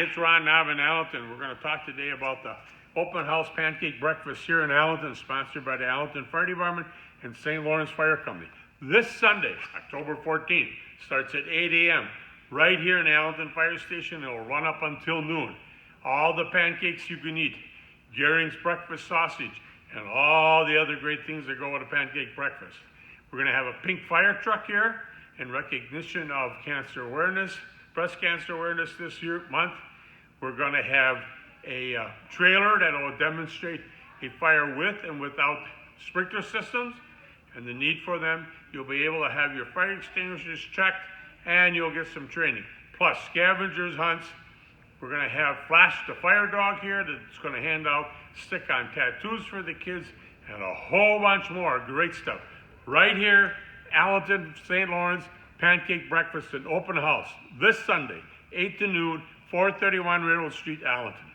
it's Ron Knob in Allenton. We're going to talk today about the open house pancake breakfast here in Allenton, sponsored by the Allenton Fire Department and St. Lawrence Fire Company. This Sunday, October 14th, starts at 8 a.m. right here in the Allenton Fire Station. It'll run up until noon. All the pancakes you can eat, Gering's breakfast sausage, and all the other great things that go with a pancake breakfast. We're going to have a pink fire truck here in recognition of cancer awareness, breast cancer awareness this month. We're going to have a trailer that will demonstrate a fire with and without sprinkler systems and the need for them. You'll be able to have your fire extinguishers checked, and you'll get some training. Plus scavengers hunts. We're going to have Flash the Fire Dog here that's going to hand out stick-on tattoos for the kids and a whole bunch more great stuff. Right here, Allenton, St. Lawrence, pancake breakfast and open house this Sunday, 8 to noon, 431 Railroad Street, Allenton.